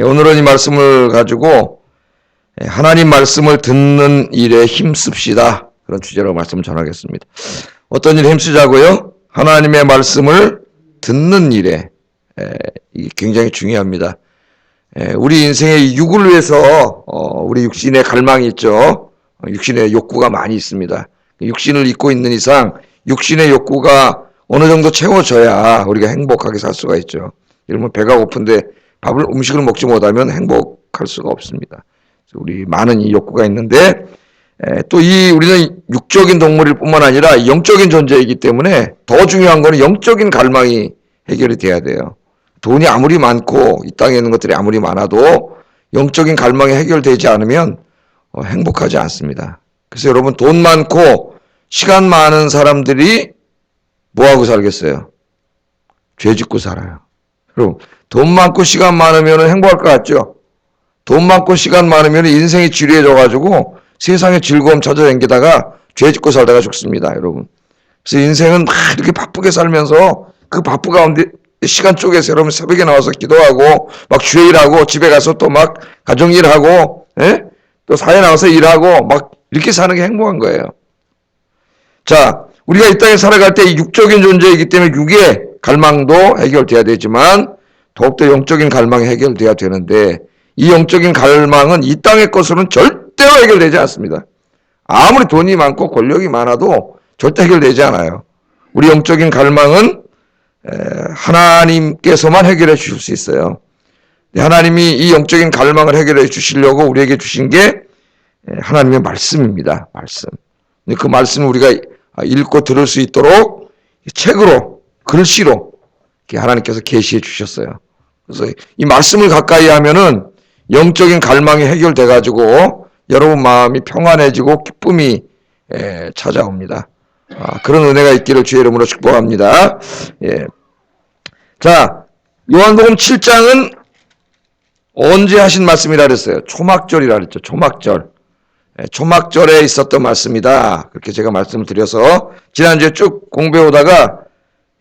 오늘은 이 말씀을 가지고 하나님 말씀을 듣는 일에 힘씁시다. 그런 주제로 말씀을 전하겠습니다. 어떤 일에 힘쓰자고요? 하나님의 말씀을 듣는 일에. 이게 굉장히 중요합니다. 우리 인생의 육을 위해서 우리 육신의 갈망이 있죠. 육신의 욕구가 많이 있습니다. 육신을 입고 있는 이상 육신의 욕구가 어느 정도 채워져야 우리가 행복하게 살 수가 있죠. 이러면 배가 고픈데 음식을 먹지 못하면 행복할 수가 없습니다. 우리 많은 이 욕구가 있는데 또 우리는 육적인 동물일 뿐만 아니라 영적인 존재이기 때문에 더 중요한 거는 영적인 갈망이 해결이 돼야 돼요. 돈이 아무리 많고 이 땅에 있는 것들이 아무리 많아도 영적인 갈망이 해결되지 않으면 행복하지 않습니다. 그래서 여러분, 돈 많고 시간 많은 사람들이 뭐하고 살겠어요? 죄 짓고 살아요. 여러분, 돈 많고 시간 많으면 행복할 것 같죠? 돈 많고 시간 많으면 인생이 지루해져가지고 세상에 즐거움 찾아다니다가 죄 짓고 살다가 죽습니다, 여러분. 그래서 인생은 막 이렇게 바쁘게 살면서 그 바쁘 가운데 시간 쪼개서 여러분 새벽에 나와서 기도하고 막 주일하고 집에 가서 또 막 가정일하고 또 사회 나와서 일하고 막 이렇게 사는 게 행복한 거예요. 자, 우리가 이 땅에 살아갈 때 육적인 존재이기 때문에 육의 갈망도 해결돼야 되지만 더욱더 영적인 갈망이 해결돼야 되는데 이 영적인 갈망은 이 땅의 것으로는 절대로 해결되지 않습니다. 아무리 돈이 많고 권력이 많아도 절대 해결되지 않아요. 우리 영적인 갈망은 하나님께서만 해결해 주실 수 있어요. 하나님이 이 영적인 갈망을 해결해 주시려고 우리에게 주신 게 하나님의 말씀입니다. 말씀. 그 말씀을 우리가 읽고 들을 수 있도록 책으로, 글씨로 하나님께서 계시해 주셨어요. 그래서 이 말씀을 가까이 하면은 영적인 갈망이 해결돼 가지고 여러분 마음이 평안해지고 기쁨이 찾아옵니다. 그런 은혜가 있기를 주의 이름으로 축복합니다. 자, 요한복음 7장은 언제 하신 말씀이라 그랬어요? 초막절이라 그랬죠. 초막절. 초막절에 있었던 말씀이다. 그렇게 제가 말씀을 드려서 지난주에 쭉 공부해 오다가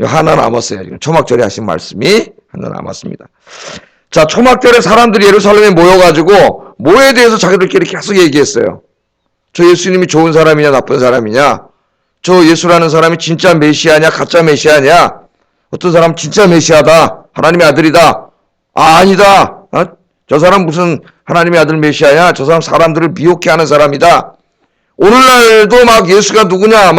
하나 남았어요. 지금 초막절에 하신 말씀이 하나 남았습니다. 자, 초막절에 사람들이 예루살렘에 모여가지고 뭐에 대해서 자기들끼리 계속 얘기했어요. 저 예수님이 좋은 사람이냐 나쁜 사람이냐, 저 예수라는 사람이 진짜 메시아냐 가짜 메시아냐, 어떤 사람은 진짜 메시아다, 하나님의 아들이다, 아니다, 저 사람 무슨 하나님의 아들 메시아냐, 저 사람 사람들을 미혹해 하는 사람이다. 오늘날도 막 예수가 누구냐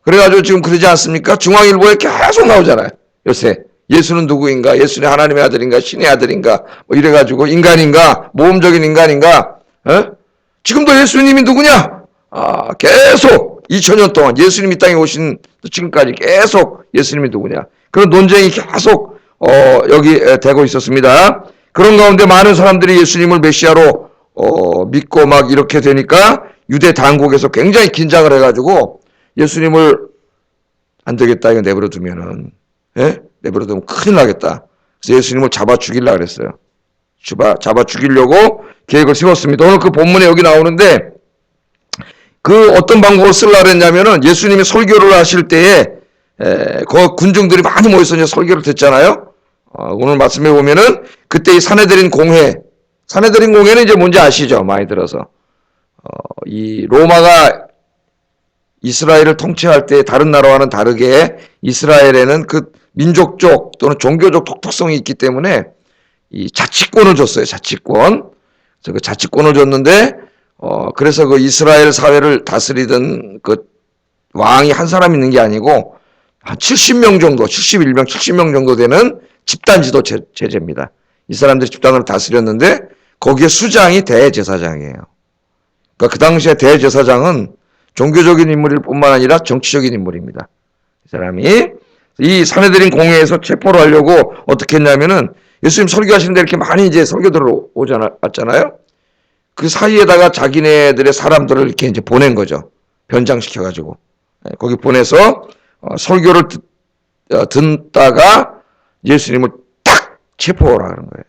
그래가지고 지금 그러지 않습니까? 중앙일보에 계속 나오잖아요. 요새 예수는 누구인가, 예수는 하나님의 아들인가, 신의 아들인가, 뭐 이래가지고 인간인가, 모험적인 인간인가, 지금도 예수님이 누구냐? 계속 2000년 동안 예수님이 땅에 오신 지금까지 계속 예수님이 누구냐? 그런 논쟁이 계속 여기 되고 있었습니다. 그런 가운데 많은 사람들이 예수님을 메시아로 믿고 막 이렇게 되니까 유대 당국에서 굉장히 긴장을 해가지고 예수님을 안 되겠다, 이거 내버려 두면은, 내버려 두면 큰일 나겠다. 그래서 예수님을 잡아 죽이려고 그랬어요. 잡아 죽이려고 계획을 세웠습니다. 오늘 그 본문에 여기 나오는데 그 어떤 방법을 쓰려고 했냐면은 예수님이 설교를 하실 때에 그 군중들이 많이 모여서 이제 설교를 듣잖아요. 오늘 말씀해 보면은 그때 이 산헤드린 공회는 이제 뭔지 아시죠? 많이 들어서 이 로마가 이스라엘을 통치할 때 다른 나라와는 다르게 이스라엘에는 그 민족적 또는 종교적 독특성이 있기 때문에 이 자치권을 줬어요. 자치권. 그래서 그 자치권을 줬는데 그래서 그 이스라엘 사회를 다스리던 그 왕이 한 사람 있는 게 아니고 한 70명 정도, 71명, 70명 정도 되는 집단 지도 체제입니다. 이 사람들이 집단으로 다스렸는데 거기에 수장이 대제사장이에요. 그러니까 그 당시에 대제사장은 종교적인 인물일 뿐만 아니라 정치적인 인물입니다. 이 사람이 이 산헤드린 공회에서 체포를 하려고 어떻게 했냐면은 예수님 설교하시는데 이렇게 많이 이제 설교들을 왔잖아요. 그 사이에다가 자기네들의 사람들을 이렇게 이제 보낸 거죠. 변장시켜가지고. 거기 보내서 설교를 듣다가 예수님을 딱 체포를 하는 거예요.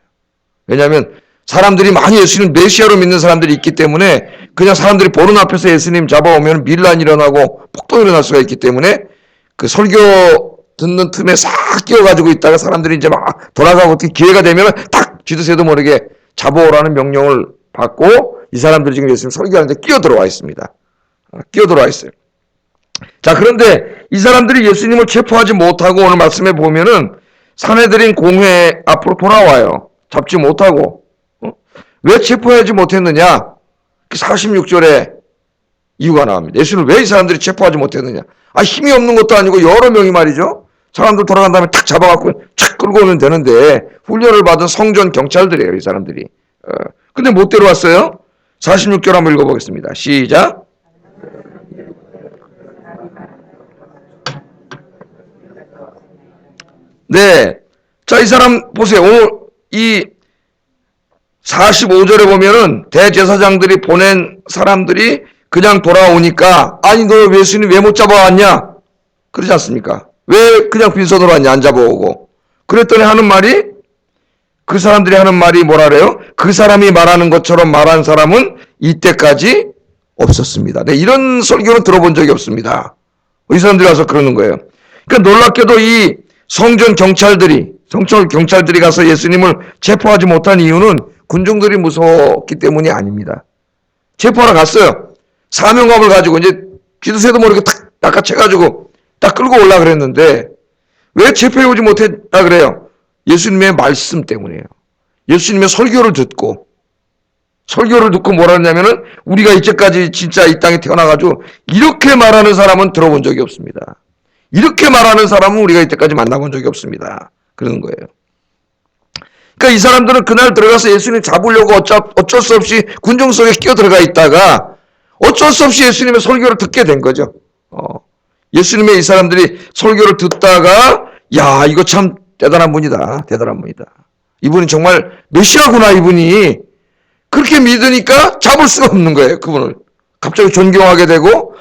왜냐하면 사람들이 많이 예수님 메시아로 믿는 사람들이 있기 때문에 그냥 사람들이 보는 앞에서 예수님 잡아오면 밀란이 일어나고 폭동이 일어날 수가 있기 때문에 그 설교 듣는 틈에 싹 끼어가지고 있다가 사람들이 이제 막 돌아가고 기회가 되면 딱 쥐도새도 모르게 잡아오라는 명령을 받고 이 사람들이 지금 예수님 설교하는데 끼어들어와 있습니다. 끼어들어와 있어요. 자, 그런데 이 사람들이 예수님을 체포하지 못하고 오늘 말씀에 보면은 산헤드린 공회 앞으로 돌아와요. 잡지 못하고. 왜 체포하지 못했느냐? 46절에 이유가 나옵니다. 예수님을 왜 이 사람들이 체포하지 못했느냐? 힘이 없는 것도 아니고 여러 명이 말이죠. 사람들 돌아간 다음에 탁 잡아갖고 착 끌고 오면 되는데 훈련을 받은 성전 경찰들이에요, 이 사람들이. 근데 못 데려왔어요. 46절 한번 읽어보겠습니다. 시작. 네. 자, 이 사람 보세요. 오늘 이 45절에 보면은 대제사장들이 보낸 사람들이 그냥 돌아오니까 아니 너 예수님 왜 못 잡아왔냐? 그러지 않습니까? 왜 그냥 빈손으로 왔냐? 안 잡아오고. 그랬더니 하는 말이 그 사람들이 하는 말이 뭐라 그래요? 그 사람이 말하는 것처럼 말한 사람은 이때까지 없었습니다. 네, 이런 설교는 들어본 적이 없습니다. 이 사람들이 와서 그러는 거예요. 그러니까 놀랍게도 이 성전 경찰들이 가서 예수님을 체포하지 못한 이유는 군중들이 무서웠기 때문이 아닙니다. 체포하러 갔어요. 사명감을 가지고 이제 쥐도새도 모르게 탁 낚아채가지고 딱 끌고 올라 그랬는데 왜 체포해 오지 못했다 그래요? 예수님의 말씀 때문이에요. 예수님의 설교를 듣고 뭐라 했냐면은 우리가 이제까지 진짜 이 땅에 태어나가지고 이렇게 말하는 사람은 들어본 적이 없습니다. 이렇게 말하는 사람은 우리가 이때까지 만나본 적이 없습니다. 그러는 거예요. 그러니까 이 사람들은 그날 들어가서 예수님 잡으려고 어쩔 수 없이 군중 속에 끼어 들어가 있다가 어쩔 수 없이 예수님의 설교를 듣게 된 거죠. 예수님의 이 사람들이 설교를 듣다가 야 이거 참 대단한 분이다. 이분이 정말 메시아구나 이분이. 그렇게 믿으니까 잡을 수가 없는 거예요. 그분을. 갑자기 존경하게 되고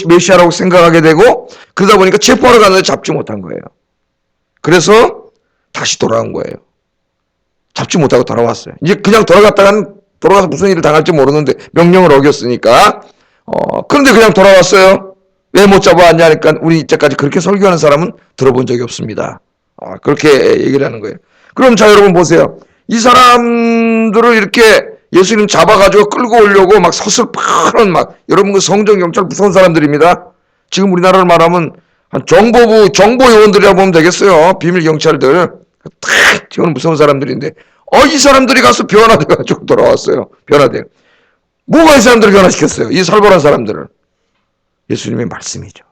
메시아라고 생각하게 되고 그러다 보니까 체포하러 갔는데 잡지 못한 거예요. 그래서 다시 돌아온 거예요. 잡지 못하고 돌아왔어요. 이제 그냥 돌아가서 무슨 일을 당할지 모르는데 명령을 어겼으니까 그런데 그냥 돌아왔어요. 왜 못 잡아왔냐 하니까 우리 이때까지 그렇게 설교하는 사람은 들어본 적이 없습니다. 그렇게 얘기를 하는 거예요. 그럼 자 여러분 보세요. 이 사람들을 이렇게 예수님 잡아가지고 끌고 오려고 막 서슬파는 여러분 그 성전 경찰 무서운 사람들입니다. 지금 우리나라를 말하면 한 정보 요원들이라고 보면 되겠어요. 비밀 경찰들. 지금 무서운 사람들인데 이 사람들이 가서 변화돼가지고 돌아왔어요. 변화돼. 뭐가 이 사람들을 변화시켰어요? 이 살벌한 사람들을. 예수님의 말씀이죠.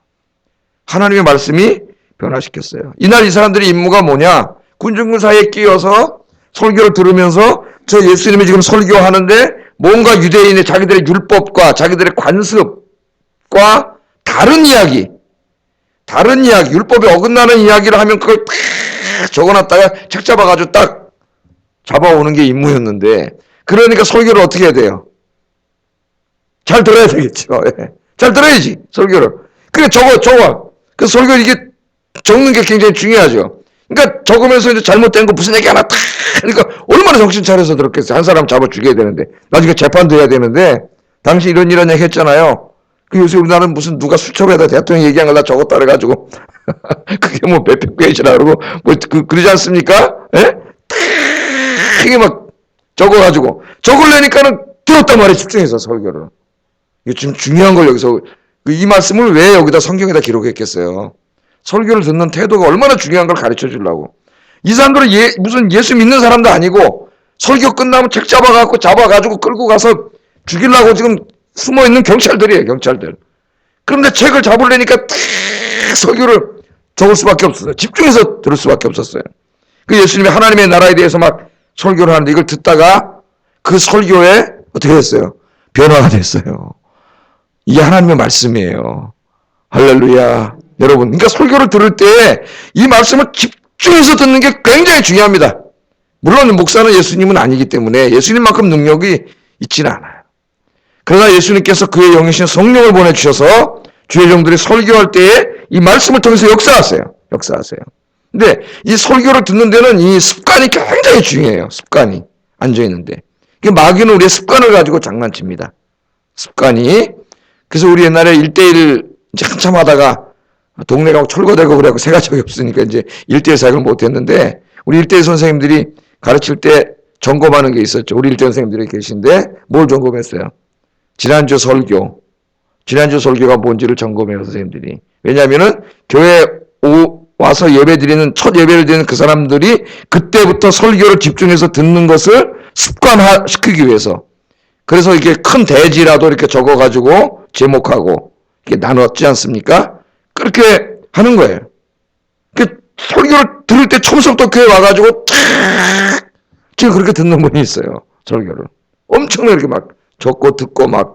하나님의 말씀이 변화시켰어요. 이날 이 사람들의 임무가 뭐냐? 군중들 사이에 끼어서 설교를 들으면서 저 예수님이 지금 설교하는데 뭔가 유대인의 자기들의 율법과 자기들의 관습과 다른 이야기, 율법에 어긋나는 이야기를 하면 그걸 딱 적어놨다가 책 잡아가지고 딱 잡아오는 게 임무였는데 그러니까 설교를 어떻게 해야 돼요? 잘 들어야 되겠죠. 예. 잘 들어야지 설교를. 그래 적어. 그 설교 이게 적는 게 굉장히 중요하죠. 그러니까 적으면서 이제 잘못된 거 무슨 얘기 하나 탁 그러니까 얼마나 정신 차려서 들었겠어요. 한 사람 잡아 죽여야 되는데 나중에 재판도 해야 되는데 당시 이런 얘기 했잖아요. 그 요새 우리나라는 무슨 누가 수첩에다 대통령 얘기한 걸 다 적었다 그래가지고 그게 뭐 몇백 페이지라 그러고 뭐 그러지 않습니까? 예? 이게 막 적어가지고 적으려니까는 들었단 말이에요. 집중해서 설교를. 이게 좀 중요한 걸 여기서 이 말씀을 왜 여기다 성경에다 기록했겠어요. 설교를 듣는 태도가 얼마나 중요한 걸 가르쳐 주려고. 이 사람들은 무슨 예수 믿는 사람도 아니고 설교 끝나면 책 잡아가지고 끌고 가서 죽이려고 지금 숨어있는 경찰들이에요. 경찰들. 그런데 책을 잡으려니까 설교를 적을 수밖에 없었어요. 집중해서 들을 수밖에 없었어요. 그 예수님이 하나님의 나라에 대해서 막 설교를 하는데 이걸 듣다가 그 설교에 어떻게 됐어요? 변화가 됐어요. 이게 하나님의 말씀이에요. 할렐루야. 여러분, 그러니까 설교를 들을 때 이 말씀을 집중해서 듣는 게 굉장히 중요합니다. 물론 목사는 예수님은 아니기 때문에 예수님만큼 능력이 있지는 않아요. 그러나 예수님께서 그의 영이신 성령을 보내주셔서 주의 종들이 설교할 때에 이 말씀을 통해서 역사하세요. 근데 이 설교를 듣는 데는 이 습관이 굉장히 중요해요. 습관이 앉아있는데. 마귀는 우리의 습관을 가지고 장난칩니다. 습관이. 그래서 우리 옛날에 1대1 이제 한참 하다가 동네가 철거되고 그래갖고 새 가족이 없으니까 이제 1대1 사역을 못했는데 우리 1대1 선생님들이 가르칠 때 점검하는 게 있었죠. 우리 일전 선생님들이 계신데 뭘 점검했어요? 지난주 설교가 뭔지를 점검해요, 선생님들이. 왜냐하면은 교회 와서 예배드리는 첫 예배를 드리는 그 사람들이 그때부터 설교를 집중해서 듣는 것을 습관화시키기 위해서. 그래서 이게 큰 대지라도 이렇게 적어가지고 제목하고 이렇게 나눴지 않습니까? 그렇게 하는 거예요. 설교를 들을 때 처음부터 교회 와가지고 탁 지금 그렇게 듣는 분이 있어요. 설교를 엄청나게 이렇게 막 적고 듣고 막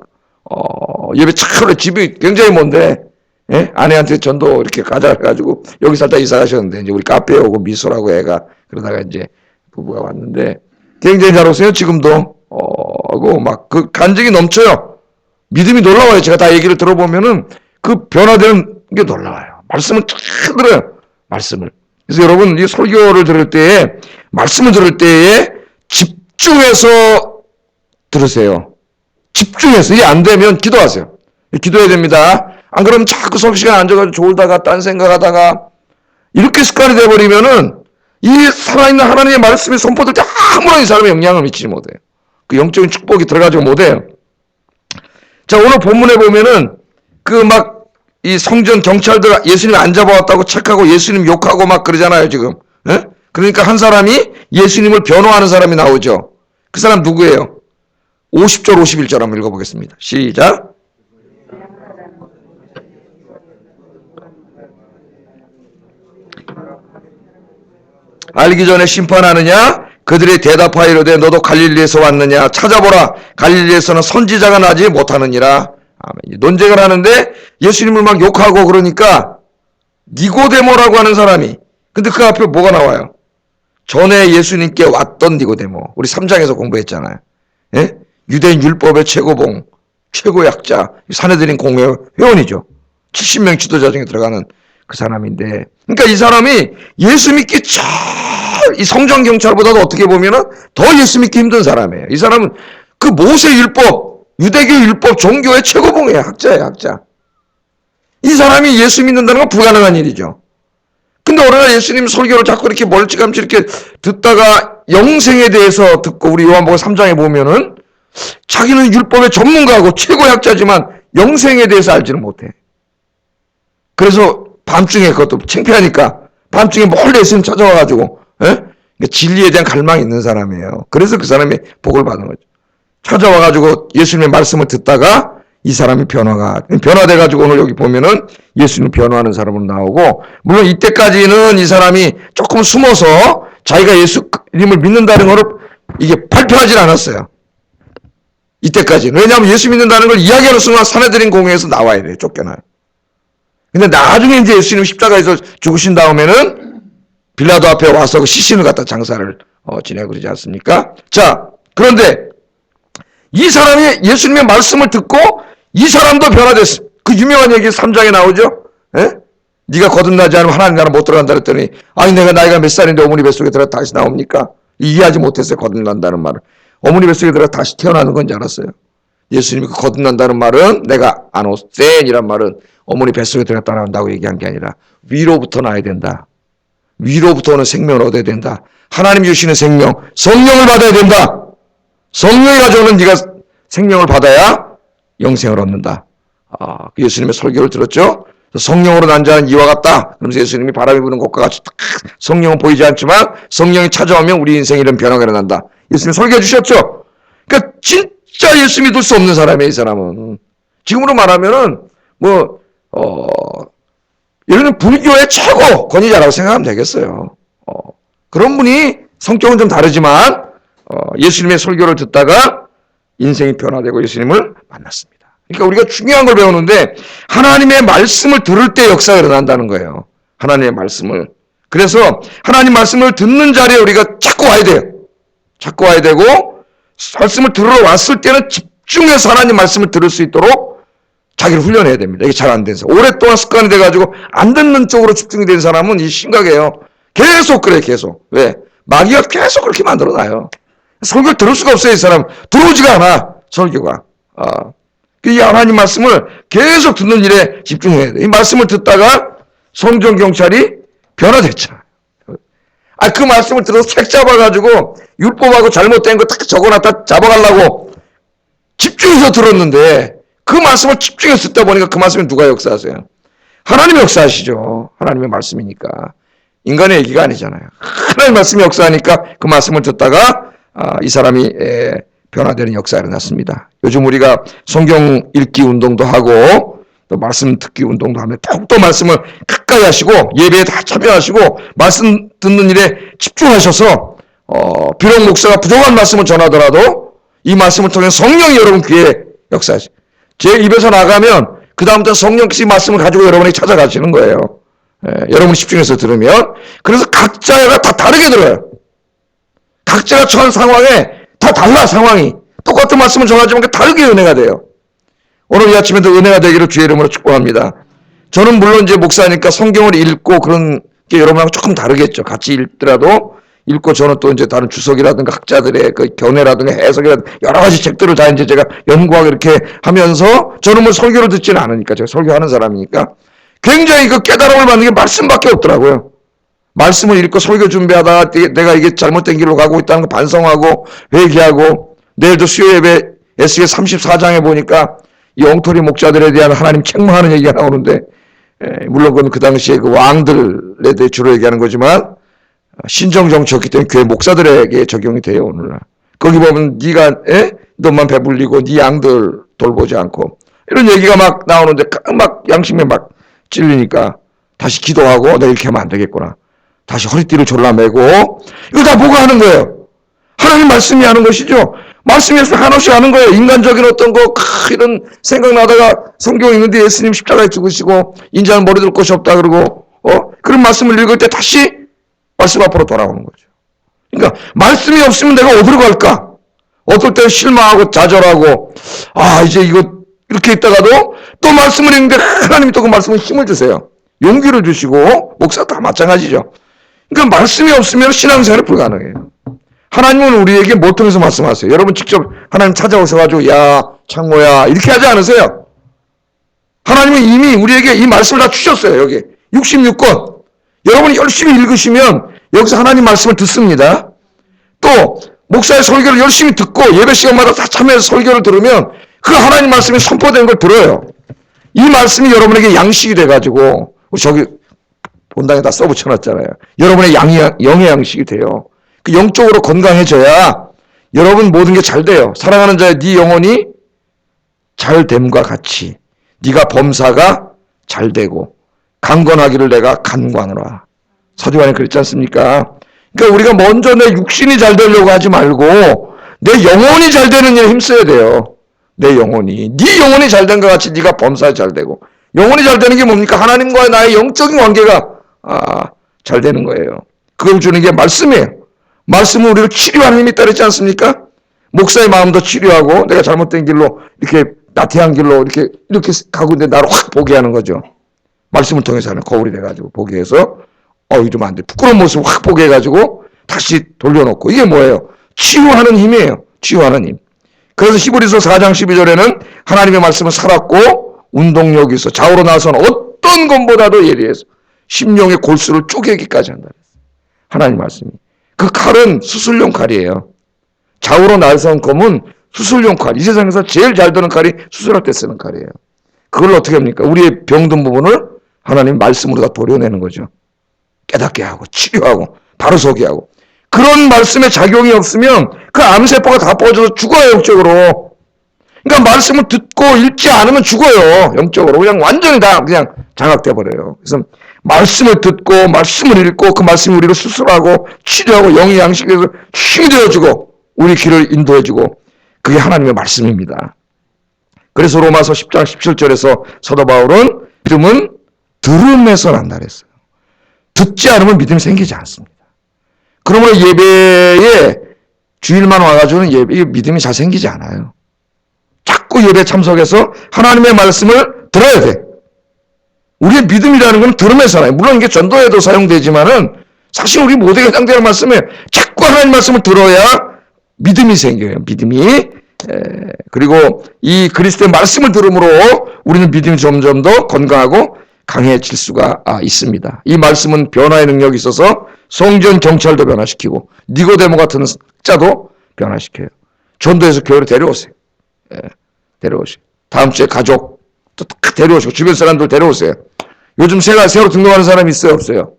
예배 차로 집이 굉장히 먼데 예? 아내한테 전도 이렇게 가자 해가지고 여기 살다 이사 가셨는데 이제 우리 카페에 오고 미소라고 애가 그러다가 이제 부부가 왔는데 굉장히 잘 오세요. 지금도 하고 막 그 간증이 넘쳐요. 믿음이 놀라워요. 제가 다 얘기를 들어보면은 그 변화되는 게 놀라워요. 말씀을 쫙 들어요. 말씀을. 그래서 여러분 이 설교를 들을 때에 말씀을 들을 때에 집중해서 들으세요. 집중해서 이게 안 되면 기도하세요. 기도해야 됩니다. 안 그러면 자꾸 수업 시간에 앉아가지고 졸다가 딴 생각하다가 이렇게 습관이 돼버리면은 이 살아있는 하나님의 말씀이 선포될 때 아무런 이 사람의 영향을 미치지 못해요. 그 영적인 축복이 들어가지고 못해요. 자, 오늘 본문에 보면은 그 막 이 성전 경찰들 예수님 안 잡아왔다고 체크하고 예수님 욕하고 막 그러잖아요, 지금. 예? 그러니까 한 사람이 예수님을 변호하는 사람이 나오죠. 그 사람 누구예요? 50절, 51절 한번 읽어보겠습니다. 시작. 알기 전에 심판하느냐? 그들이 대답하여 이르되 너도 갈릴리에서 왔느냐? 찾아보라. 갈릴리에서는 선지자가 나지 못하느니라. 아멘. 논쟁을 하는데 예수님을 막 욕하고 그러니까 니고데모라고 하는 사람이 근데 그 앞에 뭐가 나와요? 전에 예수님께 왔던 니고데모. 우리 3장에서 공부했잖아요. 예? 유대인 율법의 최고봉, 최고의 학자, 사내들인 공회 회원이죠. 70명 지도자 중에 들어가는 그 사람인데 그러니까 이 사람이 예수 믿기 이 성전 경찰보다도 어떻게 보면은 더 예수 믿기 힘든 사람이에요. 이 사람은 그 모세 율법, 유대교 율법 종교의 최고봉이에요. 학자예요, 학자. 이 사람이 예수 믿는다는 건 불가능한 일이죠. 근데 어느 날 예수님 설교를 자꾸 이렇게 멀찌감치 이렇게 듣다가 영생에 대해서 듣고 우리 요한복음 3장에 보면은 자기는 율법의 전문가고 최고의 학자지만 영생에 대해서 알지는 못해. 그래서 밤중에 그것도 창피하니까 밤중에 몰래 예수님 찾아와가지고 진리에 대한 갈망이 있는 사람이에요. 그래서 그 사람이 복을 받은 거죠. 찾아와가지고 예수님의 말씀을 듣다가 이 사람이 변화돼가지고 오늘 여기 보면은 예수님 변화하는 사람으로 나오고 물론 이때까지는 이 사람이 조금 숨어서 자기가 예수님을 믿는다는 거를 이게 발표하진 않았어요. 이때까지는. 왜냐하면 예수 믿는다는 걸 이야기하는 순간 사내들인 공회에서 나와야 돼요. 쫓겨나요. 근데 나중에 이제 예수님 십자가에서 죽으신 다음에는 빌라도 앞에 와서 그 시신을 갖다 장사를 지내고 그러지 않습니까? 자, 그런데 이 사람이 예수님의 말씀을 듣고 이 사람도 변화됐어. 그 유명한 얘기 3장에 나오죠? 예? 네가 거듭나지 않으면 하나님 나라 못 들어간다 그랬더니 아니 내가 나이가 몇 살인데 어머니 뱃속에 들어가 다시 나옵니까? 이해하지 못했어요. 거듭난다는 말을. 어머니 뱃속에 들어가 다시 태어나는 건지 알았어요. 예수님이 그 거듭난다는 말은 내가 아노센이란 말은 어머니 뱃속에 들어갔다 나온다고 얘기한 게 아니라 위로부터 나야 된다. 위로부터 오는 생명을 얻어야 된다. 하나님 주시는 생명, 성령을 받아야 된다. 성령이 가져오는 네가 생명을 받아야 영생을 얻는다. 예수님의 설교를 들었죠? 성령으로 난 자는 이와 같다. 그러면서 예수님이 바람이 부는 것과 같이 성령은 보이지 않지만 성령이 찾아오면 우리 인생에 이런 변화가 일어난다. 예수님이 설교해 주셨죠? 그러니까 진짜 예수 믿을 수 없는 사람이에요, 이 사람은. 지금으로 말하면은 예를 들면 불교의 최고 권위자라고 생각하면 되겠어요. 그런 분이 성격은 좀 다르지만 예수님의 설교를 듣다가 인생이 변화되고 예수님을 만났습니다. 그러니까 우리가 중요한 걸 배우는데 하나님의 말씀을 들을 때 역사가 일어난다는 거예요. 하나님의 말씀을. 그래서 하나님 말씀을 듣는 자리에 우리가 자꾸 와야 돼요. 자꾸 와야 되고 말씀을 들으러 왔을 때는 집중해서 하나님 말씀을 들을 수 있도록 자기를 훈련해야 됩니다. 이게 잘 안 돼서. 오랫동안 습관이 돼가지고 안 듣는 쪽으로 집중이 된 사람은 이 심각해요. 계속 그래, 계속. 왜? 마귀가 계속 그렇게 만들어놔요. 설교를 들을 수가 없어요, 이 사람. 들어오지가 않아, 설교가. 이 하나님 말씀을 계속 듣는 일에 집중해야 돼. 이 말씀을 듣다가 성전 경찰이 변화됐잖아요. 그 말씀을 들어서 책 잡아가지고 율법하고 잘못된 거 딱 적어놨다 잡아가려고 집중해서 들었는데 그 말씀을 집중해서 듣다 보니까 그 말씀에 누가 역사하세요? 하나님이 역사하시죠. 하나님의 말씀이니까. 인간의 얘기가 아니잖아요. 하나님의 말씀이 역사하니까 그 말씀을 듣다가 이 사람이 변화되는 역사가 일어났습니다. 요즘 우리가 성경 읽기 운동도 하고 또 말씀 듣기 운동도 하면 더욱더 말씀을 가까이 하시고 예배에 다 참여하시고 말씀 듣는 일에 집중하셔서 비록 목사가 부족한 말씀을 전하더라도 이 말씀을 통해 성령이 여러분 귀에 역사하시. 제 입에서 나가면 그 다음부터 성령께서 말씀을 가지고 여러분에게 찾아가시는 거예요. 여러분이 집중해서 들으면. 그래서 각자가 다 다르게 들어요. 각자가 처한 상황에 다 달라 상황이. 똑같은 말씀을 전하지만 다르게 은혜가 돼요. 오늘 이 아침에도 은혜가 되기를 주의 이름으로 축복합니다. 저는 물론 이제 목사니까 성경을 읽고 그런 게 여러분하고 조금 다르겠죠. 같이 읽더라도 읽고 저는 또 이제 다른 주석이라든가 학자들의 그 견해라든가 해석이라든가 여러 가지 책들을 다 이제 제가 연구하고 이렇게 하면서 저는 뭐 설교를 듣지는 않으니까 제가 설교하는 사람이니까 굉장히 그 깨달음을 받는 게 말씀밖에 없더라고요. 말씀을 읽고 설교 준비하다가 내가 이게 잘못된 길로 가고 있다는 거 반성하고 회개하고 내일도 수요 예배 에스겔 34장에 보니까 이 엉터리 목자들에 대한 하나님 책망하는 얘기가 나오는데 물론 그건 그 당시에 그 왕들에 대해 주로 얘기하는 거지만 신정 정치였기 때문에 교회 목사들에게 적용이 돼요 오늘날. 거기 보면 네가 너만 배불리고 네 양들 돌보지 않고 이런 얘기가 막 나오는데 막 양심에 막 찔리니까 다시 기도하고 내가 이렇게 하면 안 되겠구나. 다시 허리띠를 졸라매고 이거 다 뭐가 하는 거예요? 하나님 말씀이 하는 것이죠. 말씀에서 한없이 하는 거예요. 인간적인 어떤 이런 생각나다가 성경 읽는데 예수님 십자가에 죽으시고 인자는 머리 둘 것이 없다 그러고 그런 말씀을 읽을 때 다시 말씀 앞으로 돌아오는 거죠. 그러니까 말씀이 없으면 내가 어디로 갈까? 어떨 때는 실망하고 좌절하고 이제 이거 이렇게 있다가도 또 말씀을 읽는데 하나님이 또 그 말씀에 힘을 주세요. 용기를 주시고 목사 다 마찬가지죠. 그러니까 말씀이 없으면 신앙생활이 불가능해요. 하나님은 우리에게 뭘 통해서 말씀하세요? 여러분 직접 하나님 찾아오셔가지고 야 창모야 이렇게 하지 않으세요? 하나님은 이미 우리에게 이 말씀을 다 주셨어요. 여기 66권 여러분이 열심히 읽으시면 여기서 하나님 말씀을 듣습니다. 또 목사의 설교를 열심히 듣고 예배 시간마다 다 참여해서 설교를 들으면 그 하나님 말씀이 선포된 걸 들어요. 이 말씀이 여러분에게 양식이 돼가지고 저기 본당에다 써붙여놨잖아요. 여러분의 영의 양식이 돼요. 그 영적으로 건강해져야 여러분 모든 게 잘 돼요. 사랑하는 자의 네 영혼이 잘됨과 같이 네가 범사가 잘 되고 강건하기를 내가 간구하노라. 서두환이 그랬지 않습니까? 그러니까 우리가 먼저 내 육신이 잘 되려고 하지 말고 내 영혼이 잘 되는 일에 힘써야 돼요. 내 영혼이. 네 영혼이 잘 된 것 같이 네가 범사에 잘 되고. 영혼이 잘 되는 게 뭡니까? 하나님과의 나의 영적인 관계가 잘 되는 거예요. 그걸 주는 게 말씀이에요. 말씀은 우리를 치료하는 힘이 따르지 않습니까? 목사의 마음도 치료하고 내가 잘못된 길로 이렇게 나태한 길로 이렇게 가고 있는데 나를 확 보게 하는 거죠. 말씀을 통해서 하는 거울이 돼가지고 보게 해서 이러면 안 돼. 부끄러운 모습을 확 보게 해가지고 다시 돌려놓고 이게 뭐예요? 치유하는 힘이에요. 치유하는 힘. 그래서 히브리서 4장 12절에는 하나님의 말씀은 살았고 운동력이 있어 좌우로 나선 어떤 것보다도 예리해서 심령의 골수를 쪼개기까지 한다. 하나님 말씀이. 그 칼은 수술용 칼이에요. 좌우로 나선 검은 수술용 칼. 이 세상에서 제일 잘 드는 칼이 수술할 때 쓰는 칼이에요. 그걸 어떻게 합니까? 우리의 병든 부분을 하나님 말씀으로 다 도려내는 거죠. 깨닫게 하고 치료하고 바로 서게 하고. 그런 말씀의 작용이 없으면 그 암세포가 다 퍼져서 죽어요. 영적으로. 그러니까 말씀을 듣고 읽지 않으면 죽어요. 영적으로. 그냥 완전히 다 그냥 장악돼 버려요. 그래서 말씀을 듣고 말씀을 읽고 그 말씀이 우리를 수술하고 치료하고 영의 양식에서 힘이 되어주고 우리 길을 인도해주고 그게 하나님의 말씀입니다. 그래서 로마서 10장 17절에서 사도 바울은 믿음은 들음에서 난다 그랬어요. 듣지 않으면 믿음이 생기지 않습니다. 그러므로 예배에 주일만 와가지고는 믿음이 잘 생기지 않아요. 자꾸 예배 참석해서 하나님의 말씀을 들어야 돼. 우리의 믿음이라는 건 들음에서 나요. 물론 이게 전도에도 사용되지만은 사실 우리 모두에게 해당되는 말씀에 자꾸 하나님 말씀을 들어야 믿음이 생겨요. 믿음이. 그리고 이 그리스도의 말씀을 들음으로 우리는 믿음이 점점 더 건강하고 강해질 수가 있습니다. 이 말씀은 변화의 능력이 있어서 성전 경찰도 변화시키고 니고데모 같은 자도 변화시켜요. 전도해서 교회로 데려오세요. 예, 데려오세요. 다음 주에 가족 또 다 데려오시고 주변 사람들 데려오세요. 요즘 새로 등록하는 사람이 있어요, 없어요?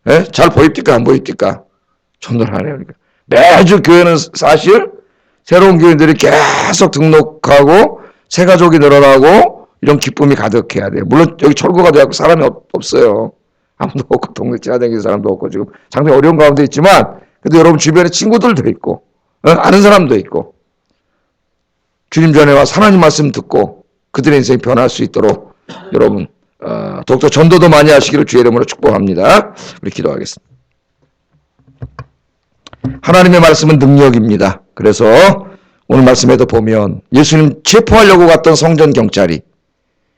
예? 잘 보입니까? 안 보입니까? 전도를 안 해요. 그러니까. 매주 교회는 사실 새로운 교인들이 계속 등록하고 새 가족이 늘어나고 이런 기쁨이 가득해야 돼요. 물론 여기 철거가 돼갖고 사람이 없어요. 아무도 없고 동네 지나다니는 사람도 없고 지금 상당히 어려운 가운데 있지만 그래도 여러분 주변에 친구들도 있고 아는 사람도 있고 주님 전에 와서 하나님 말씀 듣고 그들의 인생이 변할 수 있도록 여러분 더욱더 전도도 많이 하시기를 주의 이름으로 축복합니다. 우리 기도하겠습니다. 하나님의 말씀은 능력입니다. 그래서 오늘 말씀에도 보면 예수님 체포하려고 갔던 성전 경찰이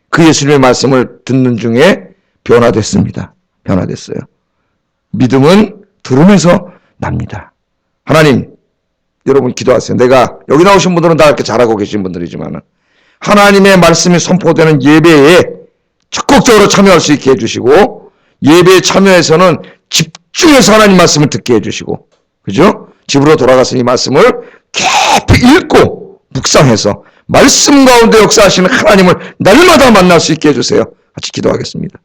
그 예수님의 말씀을 듣는 중에 변화됐습니다. 변화됐어요. 믿음은 들으면서 납니다. 하나님, 여러분 기도하세요. 내가 여기 나오신 분들은 다 이렇게 잘하고 계신 분들이지만 하나님의 말씀이 선포되는 예배에 적극적으로 참여할 수 있게 해주시고 예배에 참여해서는 집중해서 하나님 말씀을 듣게 해주시고 그죠? 집으로 돌아가서 이 말씀을 깊이 읽고 묵상해서 말씀 가운데 역사하시는 하나님을 날마다 만날 수 있게 해주세요. 같이 기도하겠습니다.